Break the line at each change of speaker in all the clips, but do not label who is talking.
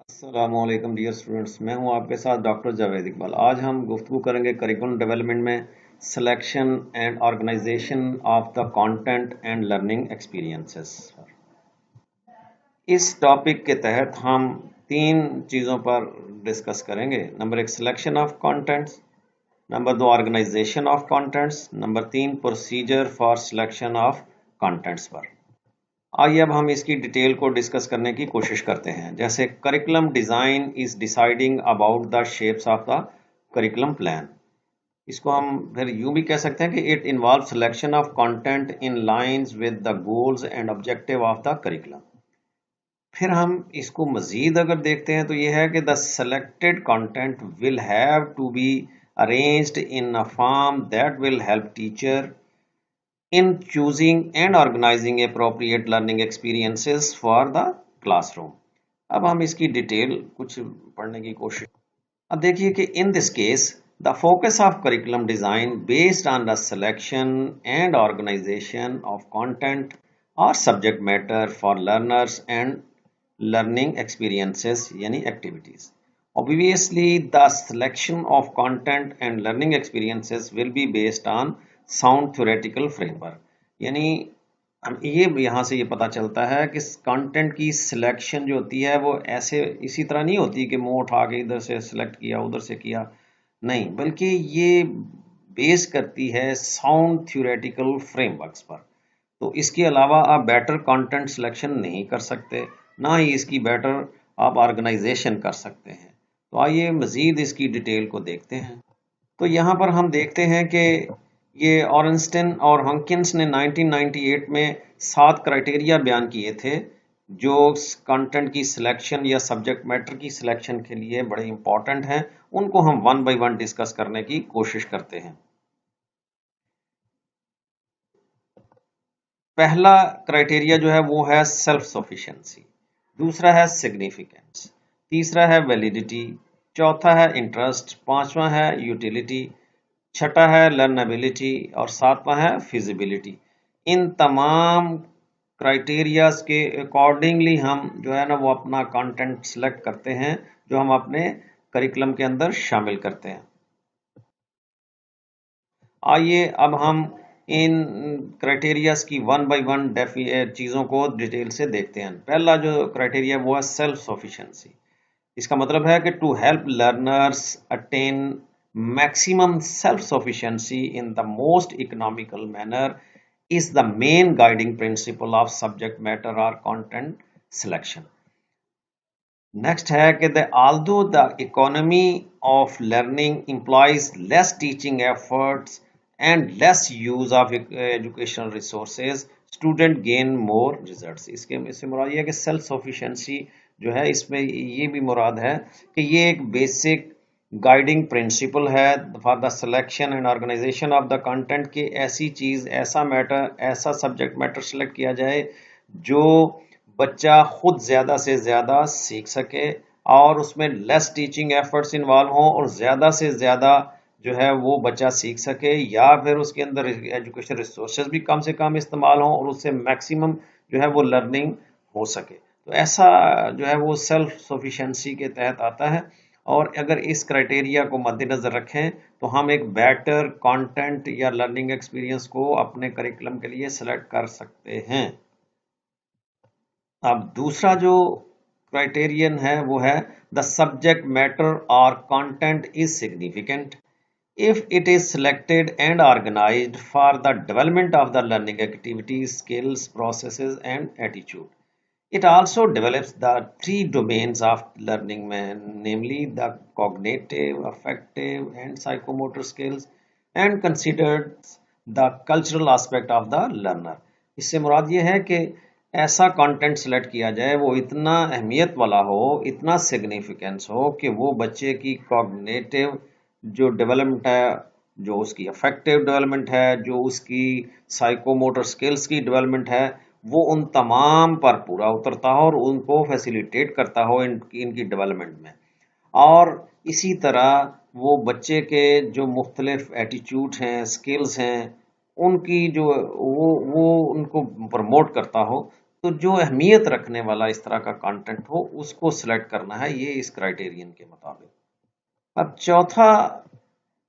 अस्सलामुअलैकुम dear students, मैं हूं आपके साथ डॉक्टर जावेद इकबाल। आज हम गुफ्तगू करेंगे करिकुलम डेवलपमेंट में selection and organisation of the content and learning experiences. इस टॉपिक के तहत हम तीन चीज़ों पर डिस्कस करेंगे। नंबर एक, सिलेक्शन ऑफ कंटेंट्स। नंबर दो, ऑर्गेनाइजेशन ऑफ कंटेंट्स। नंबर तीन, procedure for selection of contents पर। आइए अब हम इसकी डिटेल को डिस्कस करने की कोशिश करते हैं। जैसे curriculum design is deciding about the shapes of the curriculum plan. इसको हम फिर यूं भी कह सकते हैं कि it involve selection of content in lines with the goals and objective of the curriculum. फिर हम इसको मजीद अगर देखते हैं तो ये है कि the selected content will have to be arranged in a form that will help teacher in choosing and organizing appropriate learning experiences for the classroom। अब हम इसकी डिटेल कुछ पढ़ने की कोशिश। अब देखिए कि in this case the focus of curriculum design based on the selection and organisation of content और subject matter for learners and learning experiences यानी activities। Obviously, the selection of content and learning experiences will be based on sound theoretical framework। यानी हम ये यहाँ से ये पता चलता है कि कंटेंट की सिलेक्शन जो होती है वो ऐसे इसी तरह नहीं होती कि मुंह उठा के इधर से सिलेक्ट किया उधर से किया, नहीं, बल्कि ये बेस करती है साउंड थ्योरेटिकल फ्रेमवर्क्स पर। तो इसके अलावा आप बेटर कंटेंट सिलेक्शन नहीं कर सकते, ना ही इसकी बेटर आप ऑर्गेनाइजेशन कर सकते हैं। तो आइए मजीद इसकी डिटेल को देखते हैं। तो यहाँ पर हम देखते हैं कि ये ऑरेंस्टन और हॉकिंस ने 1998 में 7 क्राइटेरिया बयान किए थे जो कंटेंट की सिलेक्शन या सब्जेक्ट मैटर की सिलेक्शन के लिए बड़े इंपॉर्टेंट हैं। उनको हम वन बाय वन डिस्कस करने की कोशिश करते हैं। पहला क्राइटेरिया जो है वो है सेल्फ सफिशिएंसी, दूसरा है सिग्निफिकेंस, तीसरा है वैलिडिटी, चौथा है इंटरेस्ट, पांचवा है यूटिलिटी, छठा है लर्नेबिलिटी और सातवां है फिजिबिलिटी। इन तमाम क्राइटेरियाज के अकॉर्डिंगली हम जो है ना वो अपना कंटेंट सिलेक्ट करते हैं जो हम अपने करिकुलम के अंदर शामिल करते हैं। आइए अब हम इन क्राइटेरियाज की वन बाय वन चीज़ों को डिटेल से देखते हैं। पहला जो क्राइटेरिया वो है सेल्फ सफिशिएंसी। इसका मतलब है कि to help learners attain maximum self sufficiency in the most economical manner is the main guiding principle of subject matter or content selection। Next है कि although the economy of learning implies less teaching efforts and less use of educational resources, student gain more results। इससे मुराद ये है कि self sufficiency जो है इसमें ये भी मुराद है कि ये एक बेसिक गाइडिंग प्रिंसिपल है for the selection and organisation of the content की ऐसी चीज़, ऐसा मैटर, ऐसा सब्जेक्ट मैटर सेलेक्ट किया जाए जो बच्चा खुद ज़्यादा से ज़्यादा सीख सके और उसमें लेस टीचिंग एफर्ट्स इन्वॉल्व हों और ज़्यादा से ज़्यादा जो है वो बच्चा सीख सके, या फिर उसके अंदर एजुकेशन रिसोर्सेज भी कम से कम इस्तेमाल हों और उससे मैक्सिमम जो है वो लर्निंग हो सके। तो ऐसा जो है वो सेल्फ सफिशिएंसी के तहत आता है। और अगर इस क्राइटेरिया को मद्देनज़र रखें तो हम एक बेटर कंटेंट या लर्निंग एक्सपीरियंस को अपने करिकुलम के लिए सेलेक्ट कर सकते हैं। अब दूसरा जो क्राइटेरियन है वो है द सब्जेक्ट मैटर और content is significant if it is selected and organized for the development of the learning activities, skills, processes and attitude। It also develops the three domains of learning, namely the cognitive, affective and psychomotor skills, and considers the cultural aspect of the learner। इससे मुराद ये है कि ऐसा content select किया जाए वो इतना अहमियत वाला हो, इतना सिग्निफिकेंस हो कि वो बच्चे की कॉग्निटिव जो डेवलपमेंट है, जो उसकी अफेक्टिव डेवलपमेंट है, जो उसकी साइकोमोटर स्किल्स की डेवलपमेंट है, वो उन तमाम पर पूरा उतरता हो और उनको फैसिलिटेट करता हो इनकी डेवलपमेंट में। और इसी तरह वो बच्चे के जो मुख्तलिफ एटीट्यूड हैं, स्किल्स हैं, उनकी जो वो उनको प्रमोट करता हो। तो जो अहमियत रखने वाला इस तरह का कंटेंट हो उसको सिलेक्ट करना है, ये इस क्राइटेरियन के मुताबिक। अब चौथा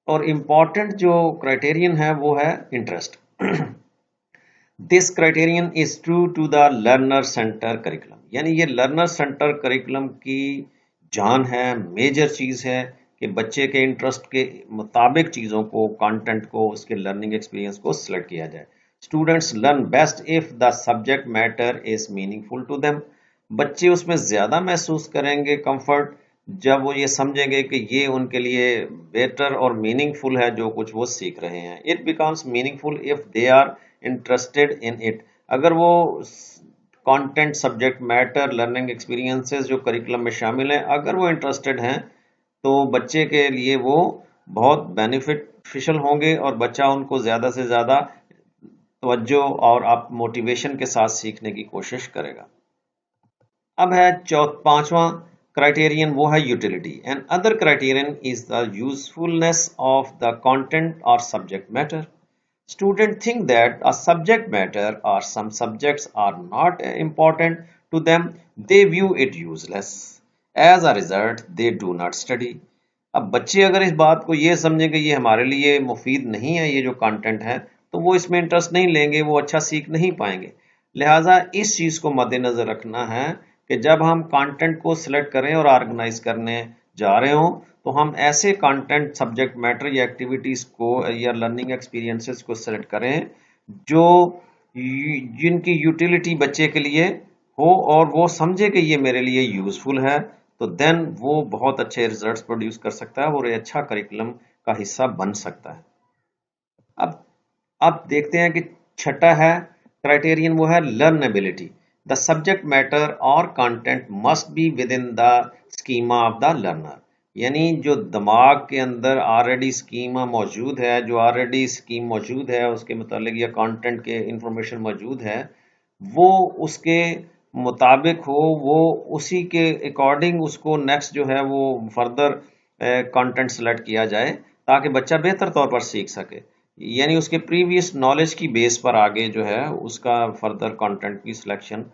और इम्पॉर्टेंट जो क्राइटेरियन है वो है interest. This criterion is true to the learner centre curriculum, यानी ये लर्नर सेंटर करिकुलम की जान है, मेजर चीज है कि बच्चे के इंटरेस्ट के मुताबिक चीजों को, कंटेंट को, उसके लर्निंग एक्सपीरियंस को सिलेक्ट किया जाए। Students learn best if the subject matter is meaningful to them. बच्चे उसमें ज्यादा महसूस करेंगे कंफर्ट जब वो ये समझेंगे कि ये उनके लिए बेटर और मीनिंगफुल है जो कुछ वो सीख रहे हैं। It becomes meaningful if they are interested in it. अगर वो content, subject matter, learning experiences जो करिकुलम में शामिल हैं, अगर वो इंटरेस्टेड हैं तो बच्चे के लिए वो बहुत बेनिफिशियल होंगे और बच्चा उनको ज़्यादा से ज़्यादा तवज्जो और आप मोटिवेशन के साथ सीखने की कोशिश करेगा। अब है पांचवा क्राइटेरियन, वो है utility. And other criterion is the usefulness of the content और subject matter. Students think that a subject matter or some subjects are not important to them. They view it useless. As a result, they do not study. अब बच्चे अगर इस बात को ये समझें कि ये हमारे लिए मुफीद नहीं है, ये जो कंटेंट है, तो वो इसमें इंटरेस्ट नहीं लेंगे, वो अच्छा सीख नहीं पाएंगे। लिहाजा इस चीज़ को मद्देनज़र रखना है कि जब हम कंटेंट को सिलेक्ट करें और ऑर्गेनाइज करने जा रहे हों तो हम ऐसे कंटेंट, सब्जेक्ट मैटर या एक्टिविटीज़ को या लर्निंग एक्सपीरियंसेस को सिलेक्ट करें जो जिनकी यूटिलिटी बच्चे के लिए हो और वो समझे कि ये मेरे लिए यूज़फुल है, तो देन वो बहुत अच्छे रिजल्ट्स प्रोड्यूस कर सकता है और ये अच्छा करिकुलम का हिस्सा बन सकता है। अब देखते हैं कि छठा है क्राइटेरियन, वो है लर्नेबिलिटी। द सब्जेक्ट मैटर और content must be with in the schema of the learner. यानी जो दिमाग के अंदर ऑलरेडी स्कीमा मौजूद है, जो ऑलरेडी स्कीम मौजूद है, उसके मुतालिक या कंटेंट के इंफॉर्मेशन मौजूद है, वो उसके मुताबिक हो, वो उसी के अकॉर्डिंग उसको नेक्स्ट जो है वो फर्दर कंटेंट सेलेक्ट किया जाए ताकि बच्चा बेहतर तौर पर सीख सके। यानी उसके प्रीवियस नॉलेज की बेस पर आगे जो है उसका फर्दर कंटेंट की सिलेक्शन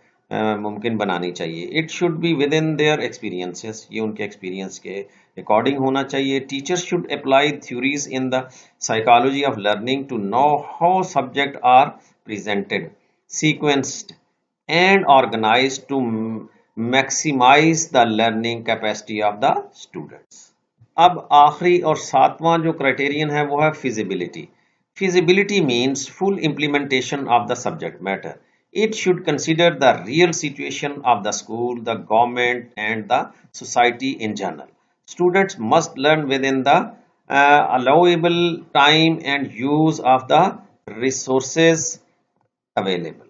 मुमकिन बनानी चाहिए। It should be within their experiences, ये उनके एक्सपीरियंस के अकॉर्डिंग होना चाहिए। Teachers should apply theories in the psychology of learning to know how subject are presented, sequenced and organised to maximise the learning capacity of the students. अब आखिरी और सातवां जो क्राइटेरियन है वो है feasibility. Feasibility means full implementation of the subject matter. It should consider the real situation of the school, the government, and the society in general. Students must learn within the allowable time and use of the resources available.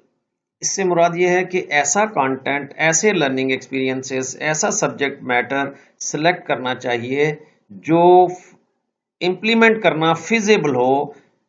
इससे मुराद ये है कि ऐसा content, ऐसे learning experiences, ऐसा subject matter select करना चाहिए जो इम्प्लीमेंट करना फिजिबल हो,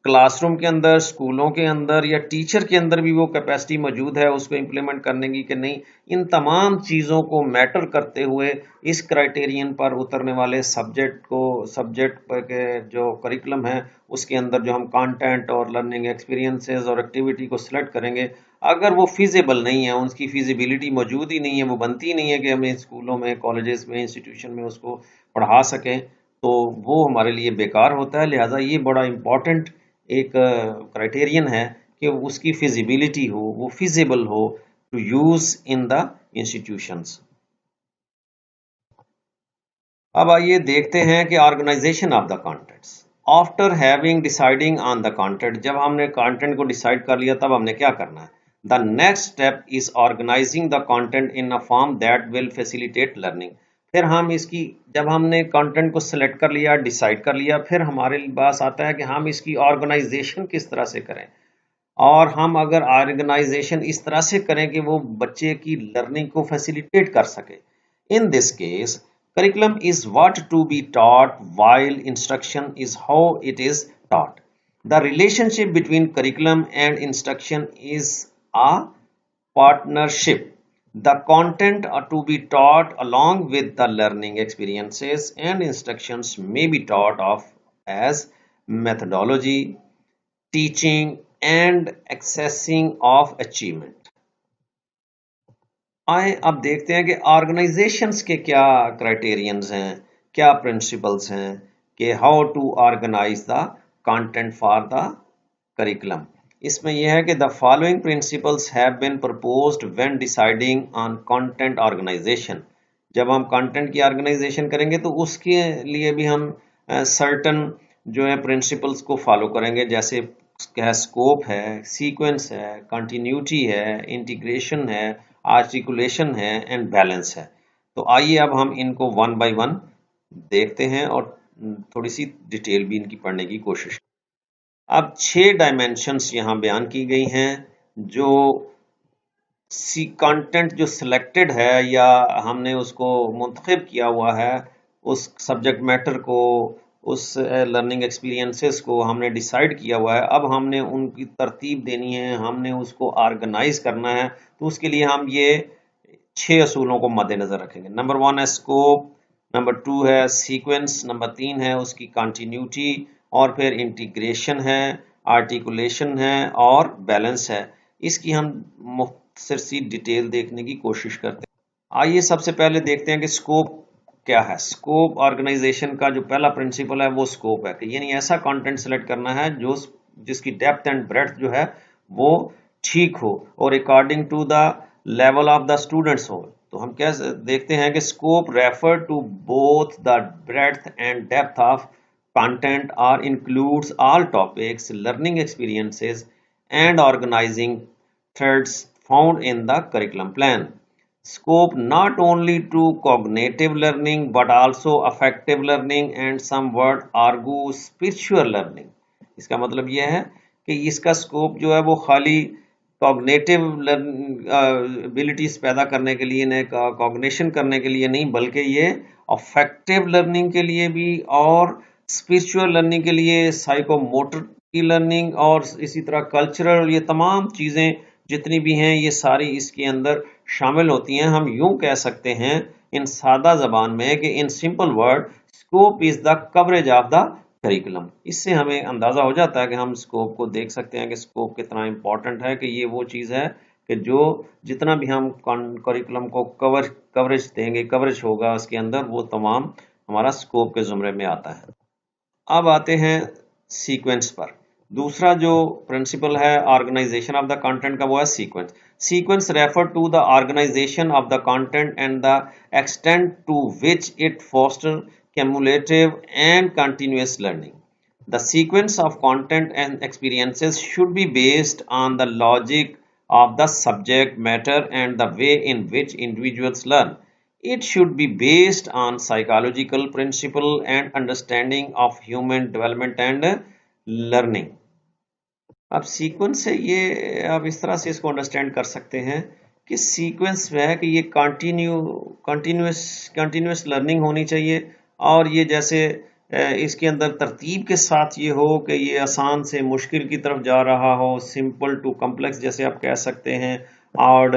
क्लासरूम के अंदर, स्कूलों के अंदर या टीचर के अंदर भी वो कैपेसिटी मौजूद है उसको इम्प्लीमेंट करने की कि नहीं। इन तमाम चीज़ों को मैटर करते हुए इस क्राइटेरियन पर उतरने वाले सब्जेक्ट के जो करिकुलम है उसके अंदर जो हम कंटेंट और लर्निंग एक्सपीरियंसेस और एक्टिविटी को सिलेक्ट करेंगे, अगर वो फिजिबल नहीं है, उसकी फिजिबिलिटी मौजूद ही नहीं है, वो बनती ही नहीं है कि हम स्कूलों में, कॉलेजेस में, इंस्टीट्यूशन में उसको पढ़ा सकें, तो वो हमारे लिए बेकार होता है। लिहाजा ये बड़ा इम्पॉर्टेंट एक क्राइटेरियन है कि उसकी फिजिबिलिटी हो, वो फिजिबल हो to use in the institutions. अब आइए देखते हैं कि organisation of the contents. After having deciding on the content, जब हमने कंटेंट को डिसाइड कर लिया तब हमने क्या करना है। The next step is organising the content in a form that will facilitate learning. फिर हम इसकी, जब हमने कंटेंट को सिलेक्ट कर लिया, डिसाइड कर लिया, फिर हमारे पास आता है कि हम इसकी ऑर्गेनाइजेशन किस तरह से करें। और हम अगर ऑर्गेनाइजेशन इस तरह से करें कि वो बच्चे की लर्निंग को फैसिलिटेट कर सके। इन this case curriculum is what to be taught while instruction is how it is taught. The relationship between curriculum and instruction is a partnership. The content are to be taught along with the learning experiences and instructions may be taught of as methodology, teaching and accessing of achievement. आए अब देखते हैं कि organisations के क्या criterions हैं, क्या principles हैं कि how to organise the content for the curriculum. इसमें यह है कि the following principles have been proposed when deciding on content organisation. जब हम कंटेंट की ऑर्गेनाइजेशन करेंगे तो उसके लिए भी हम सर्टन जो है प्रिंसिपल्स को फॉलो करेंगे, जैसे क्या स्कोप है, सीक्वेंस है, कंटिन्यूटी है, इंटीग्रेशन है, आर्टिकुलेशन है एंड बैलेंस है। तो आइए अब हम इनको वन बाय वन देखते हैं और थोड़ी सी डिटेल भी इनकी पढ़ने की कोशिश। अब 6 डायमेंशंस यहाँ बयान की गई हैं जो सी कंटेंट जो सिलेक्टेड है या हमने उसको मुंतखब किया हुआ है, उस सब्जेक्ट मैटर को, उस लर्निंग एक्सपीरियंसेस को हमने डिसाइड किया हुआ है। अब हमने उनकी तरतीब देनी है, हमने उसको ऑर्गेनाइज करना है। तो उसके लिए हम ये 6 असूलों को मद्देनजर रखेंगे। नंबर 1 है स्कोप, नंबर 2 है सीक्वेंस, नंबर 3 है उसकी कंटिन्यूटी, और फिर इंटीग्रेशन है, आर्टिकुलेशन है और बैलेंस है। इसकी हम मुख्तसर सी डिटेल देखने की कोशिश करते हैं। आइए सबसे पहले देखते हैं कि स्कोप क्या है। स्कोप ऑर्गेनाइजेशन का जो पहला प्रिंसिपल है वो स्कोप है कि यानी ऐसा कंटेंट सेलेक्ट करना है जो जिसकी डेप्थ एंड ब्रेड्थ जो है वो ठीक हो और according to the level of the students हो। तो हम क्या देखते हैं कि scope refer to both the breadth and depth of content or includes all topics, learning experiences, and organizing threads found in the curriculum plan. Scope not only to cognitive learning but also affective learning and some would argue spiritual learning. इसका मतलब यह है कि इसका scope जो है वो खाली कॉग्निटिव एबिलिटीज पैदा करने के लिए, ने कॉग्निशन करने के लिए नहीं, बल्कि ये अफेक्टिव लर्निंग के लिए भी और स्पिरिचुअल लर्निंग के लिए, साइकोमोटर की लर्निंग और इसी तरह कल्चरल, ये तमाम चीज़ें जितनी भी हैं ये सारी इसके अंदर शामिल होती हैं। हम यूं कह सकते हैं इन सादा जबान में कि in simple word scope is the coverage of the curriculum. इससे हमें अंदाज़ा हो जाता है कि हम स्कोप को देख सकते हैं कि स्कोप कितना इम्पोर्टेंट है, कि ये वो चीज़ है कि जो जितना भी हम करिकुलम को कवरेज देंगे, कवरेज होगा उसके अंदर, वो तमाम हमारा स्कोप के ज़ुमरे में आता है। अब आते हैं सीक्वेंस पर। दूसरा जो प्रिंसिपल है ऑर्गेनाइजेशन ऑफ द कंटेंट का वो है sequence. Sequence refer to the organisation of the content and the extent to which it foster cumulative and continuous learning. The sequence of content and experiences should be based on the logic of the subject matter and the way in which individuals learn. It should be based on psychological principle and understanding of human development and learning. अब sequence से ये आप इस तरह से इसको understand कर सकते हैं कि सीक्वेंस में है कि ये कंटिन्यूस लर्निंग होनी चाहिए, और ये जैसे इसके अंदर तरतीब के साथ ये हो कि ये आसान से मुश्किल की तरफ जा रहा हो, सिंपल टू कम्प्लेक्स जैसे आप कह सकते हैं, और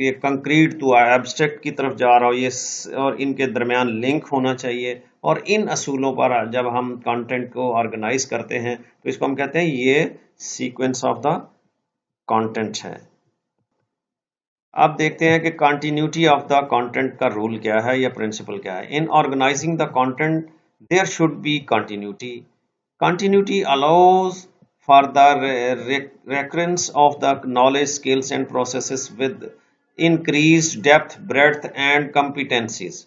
ये कंक्रीट टू एब्स्ट्रैक्ट की तरफ जा रहा हो ये, और इनके दरमियान लिंक होना चाहिए। और इन असूलों पर जब हम कंटेंट को ऑर्गेनाइज करते हैं तो इसको हम कहते हैं ये सीक्वेंस ऑफ द कंटेंट है। अब देखते हैं कि कंटिन्यूटी ऑफ द कंटेंट का रूल क्या है या प्रिंसिपल क्या है। In organising the content there should be continuity. Continuity allows for the recurrence of the knowledge, skills and processes with increased depth, breadth and competencies.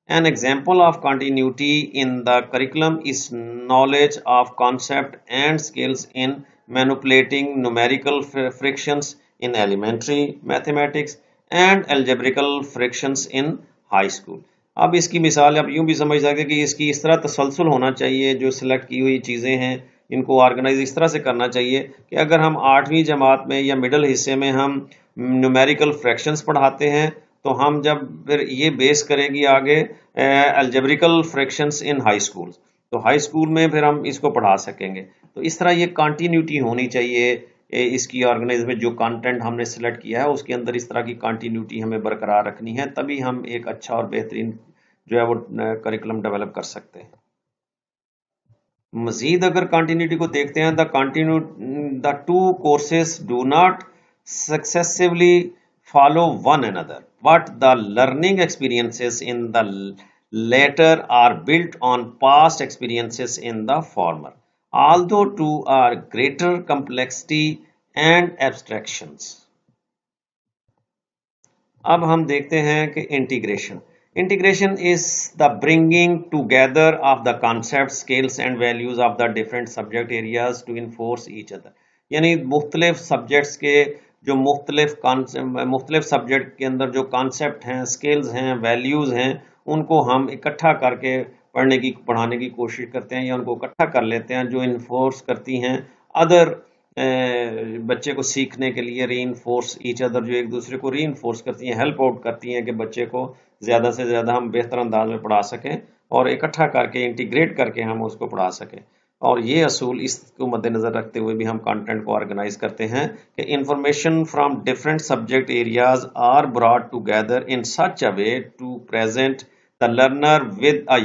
An example of continuity in the curriculum is knowledge of concept and skills in manipulating numerical fractions in elementary mathematics and algebraical fractions in high school. अब इसकी मिसाल आप यूं भी समझ सकते हैं कि इसकी इस तरह तसलसल होना चाहिए, जो सिलेक्ट की हुई चीज़ें हैं इनको ऑर्गेनाइज इस तरह से करना चाहिए कि अगर हम 8वीं जमात में या मिडिल हिस्से में हम न्यूमेरिकल फ्रैक्शंस पढ़ाते हैं तो हम जब फिर ये बेस करेंगी आगे अलजेब्रिकल फ्रैक्शंस इन हाई स्कूल, तो हाई स्कूल में फिर हम इसको पढ़ा सकेंगे। तो इस तरह ये कंटिन्यूटी होनी चाहिए इसकी ऑर्गेनाइज में, जो कंटेंट हमने सेलेक्ट किया है उसके अंदर इस तरह की कंटिन्यूटी हमें बरकरार रखनी है, तभी हम एक अच्छा और बेहतरीन जो है वो करिकुलम डेवलप कर सकते हैं। मजीद अगर कंटिन्यूटी को देखते हैं, the two courses do not successively follow one another, but the learning experiences in the latter are built on past experiences in the former, although two are greater complexity and abstractions. अब हम देखते हैं कि integration. Integration is the bringing together of the concept, skills and values of the different subject areas to enforce each other. यानी मुख्तलिफ subjects के जो मुख्तलिफ सब्जेक्ट के अंदर जो कॉन्सेप्ट हैं, स्किल्स हैं, वैल्यूज हैं, उनको हम इकट्ठा करके पढ़ाने की कोशिश करते हैं या उनको इकट्ठा कर लेते हैं, जो इन्फोर्स करती हैं अदर बच्चे को सीखने के लिए, री इन्फोर्स ईच अदर, जो एक दूसरे को री इन्फोर्स करती हैं, हेल्प आउट करती हैं कि बच्चे को ज़्यादा से ज़्यादा हम बेहतर अंदाज में पढ़ा सकें और इकट्ठा करके इंटीग्रेट करके हम उसको पढ़ा सकें. और ये असूल इसको मद्देनज़र रखते हुए भी हम कंटेंट को ऑर्गेनाइज करते हैं कि information from different subject areas are brought together in such a way to present the learner with a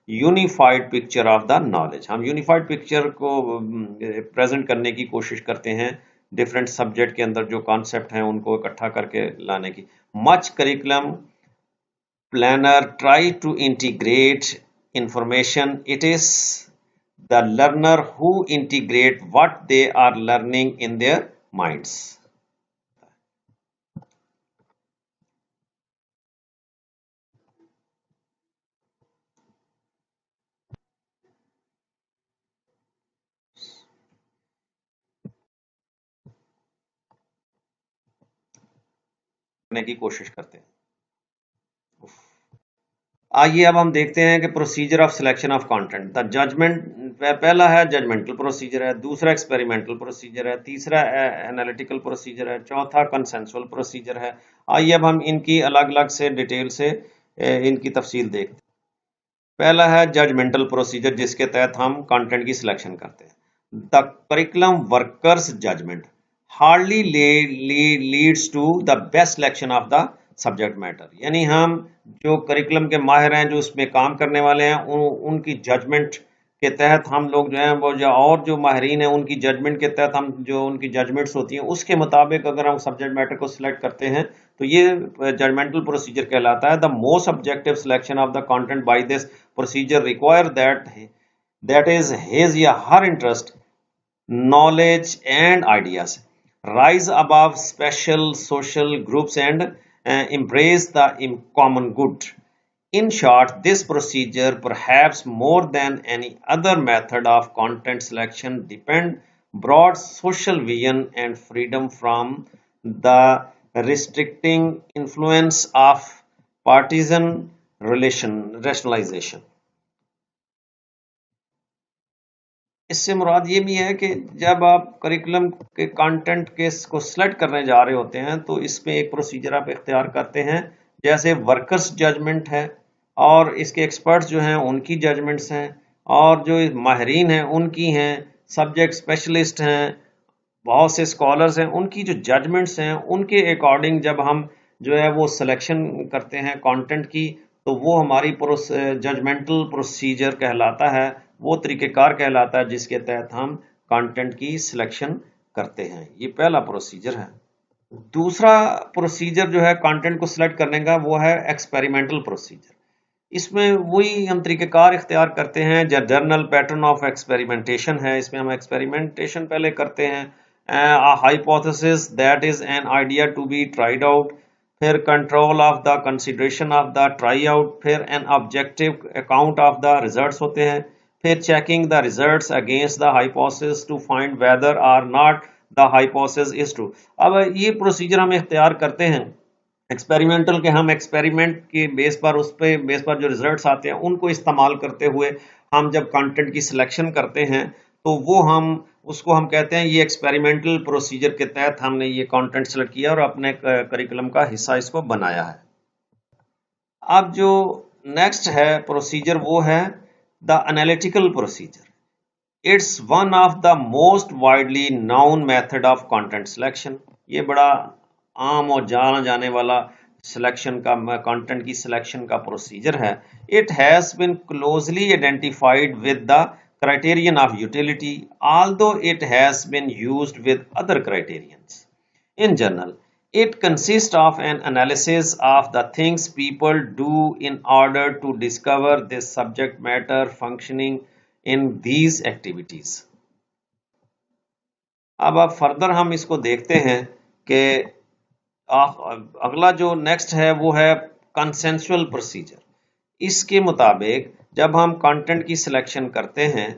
unified picture of the knowledge. हम यूनिफाइड पिक्चर को प्रेजेंट करने की कोशिश करते हैं, डिफरेंट सब्जेक्ट के अंदर जो कॉन्सेप्ट हैं उनको इकट्ठा करके लाने की. Much curriculum planner try to integrate information. It is the learner who integrate what they are learning in their minds. करने की कोशिश करते हैं. आइए अब हम देखते हैं कि procedure of selection of content. The judgement, पहला है जजमेंटल प्रोसीजर है, दूसरा एक्सपेरिमेंटल प्रोसीजर है, तीसरा एनालिटिकल प्रोसीजर है, चौथा कंसेंसुअल प्रोसीजर है. आइए अब हम इनकी अलग अलग से डिटेल से इनकी तफसील देखते हैं. पहला है जजमेंटल प्रोसीजर, जिसके तहत हम कंटेंट की सिलेक्शन करते हैं. The curriculum workers judgement hardly leads to the best selection of the subject matter. यानी हम जो करिकुलम के माहिर हैं, जो इसमें काम करने वाले हैं, उनकी जजमेंट के तहत हम लोग जो हैं वो, और जो माहिरीन हैं उनकी जजमेंट के तहत हम जो उनकी जजमेंट्स होती हैं उसके मुताबिक अगर हम सब्जेक्ट मैटर को सिलेक्ट करते हैं तो ये जजमेंटल प्रोसीजर कहलाता है. The most objective selection of the content by this procedure require that is his या her interest, knowledge and ideas, rise above special social groups and embrace the common good. In short, this procedure, perhaps more than any other method of content selection, depend broad social vision and freedom from the restricting influence of partisan rationalization. इससे मुराद ये भी है कि जब आप curriculum के content के को सिलेक्ट करने जा रहे होते हैं तो इसमें एक प्रोसीजर आप इख्तियार करते हैं, जैसे वर्कर्स जजमेंट है और इसके एक्सपर्ट्स जो हैं उनकी जजमेंट्स हैं और जो माहिरीन हैं उनकी हैं, सब्जेक्ट स्पेशलिस्ट हैं, बहुत से स्कॉलर्स हैं, उनकी जो जजमेंट्स हैं उनके अकॉर्डिंग जब हम जो है वो सिलेक्शन करते हैं कंटेंट की, तो वो हमारी जजमेंटल प्रोसीजर कहलाता है, वो तरीक़ेकार कहलाता है जिसके तहत हम कंटेंट की सिलेक्शन करते हैं. ये पहला प्रोसीजर है. दूसरा प्रोसीजर जो है कंटेंट को सिलेक्ट करने का वो है एक्सपेरिमेंटल प्रोसीजर. इसमें वही हम तरीक़ेकार इख्तियार करते हैं, जर्नल पैटर्न ऑफ एक्सपेरिमेंटेशन है. इसमें हम एक्सपेरिमेंटेशन पहले करते हैं, hypothesis that is an idea to be tried out, फिर control of the consideration of the try out, फिर an objective account of the results होते हैं, फिर checking the results against the hypothesis to find whether or not the hypothesis is true. अब ये procedure हम इख्तियार करते हैं एक्सपेरिमेंटल के, हम एक्सपेरिमेंट के बेस पर जो रिजल्ट्स आते हैं उनको इस्तेमाल करते हुए हम जब कंटेंट की सिलेक्शन करते हैं तो वो उसको हम कहते हैं ये एक्सपेरिमेंटल प्रोसीजर के तहत हमने ये कंटेंट सेलेक्ट किया और अपने करिकुलम का हिस्सा इसको बनाया है. अब जो नेक्स्ट है प्रोसीजर वो है the analytical procedure. It's one of the most widely known method of content selection. ये बड़ा आम और जाना जाने वाला सिलेक्शन का कंटेंट की सिलेक्शन का प्रोसीजर है. It has been closely identified with the criterion of utility, although it has been used with other criterions. In general, It consists of an analysis of the things people do in order to discover this subject matter functioning in these activities. अब further हम इसको देखते हैं कि अगला जो next है वो है कंसेंसुअल प्रोसीजर। इसके मुताबिक जब हम कंटेंट की सिलेक्शन करते हैं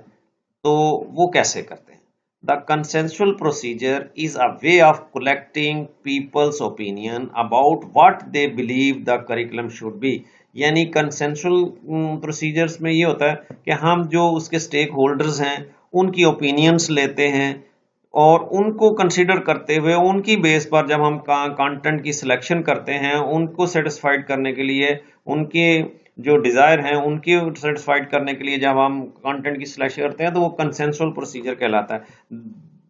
तो वो कैसे करते हैं? The consensual procedure is a way of collecting people's opinion about what they believe the curriculum should be. यानी consensual procedures में ये होता है कि हम जो उसके स्टेक होल्डर्स हैं उनकी ओपिनियंस लेते हैं और उनको कंसिडर करते हुए उनकी बेस पर जब हम कंटेंट की सिलेक्शन करते हैं उनको सेटिस्फाइड करने के लिए, उनके जो डिजायर हैं उनकी सेटिस्फाइड करने के लिए जब हम कंटेंट की सिलेक्शन करते हैं तो वो कंसेंसुअल प्रोसीजर कहलाता है।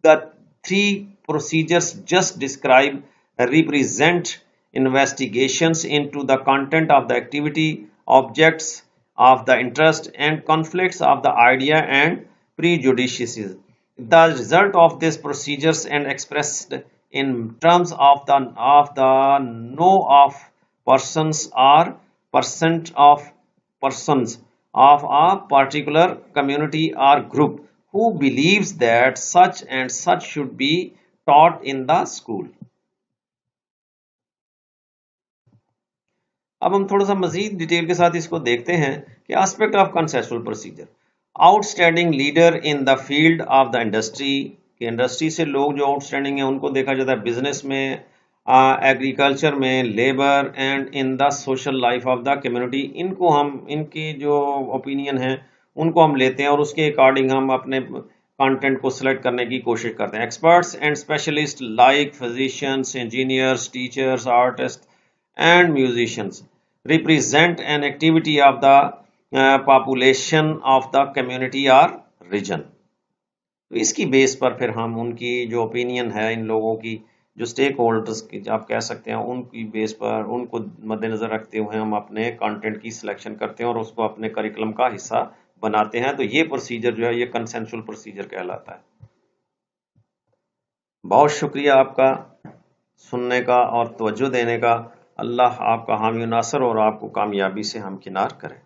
The three procedures just describe represent investigations into the content of the activity, objects of the interest, and conflicts of the idea and prejudices. The result of these procedures and expressed in terms of the know of persons or percent of persons of a particular community or group who believes that such and such should be taught in the school. अब हम थोड़ा सा मजीद detail के साथ इसको देखते हैं कि aspect of conceptual procedure. Outstanding leader in the field of the industry, कि इंडस्ट्री से लोग जो आउटस्टैंडिंग है उनको देखा जाता है बिजनेस में, एग्रीकल्चर में, labour and in the social life of the community. इनको हम, इनकी जो ओपिनियन है उनको हम लेते हैं और उसके अकॉर्डिंग हम अपने कंटेंट को सिलेक्ट करने की कोशिश करते हैं। Experts and specialist like physicians, engineers, teachers, artist and musicians represent an activity of the population of the community or region. तो इसकी बेस पर फिर हम उनकी जो ओपिनियन है, इन लोगों की जो स्टेक होल्डर्स की आप कह सकते हैं, उनकी बेस पर उनको मद्देनजर रखते हुए हम अपने कंटेंट की सिलेक्शन करते हैं और उसको अपने करिकुलम का हिस्सा बनाते हैं। तो ये प्रोसीजर जो है ये कंसेंसुअल प्रोसीजर कहलाता है। बहुत शुक्रिया आपका सुनने का और तवज्जो देने का। अल्लाह आपका हामी नासर और आपको कामयाबी से हमकिनार करे।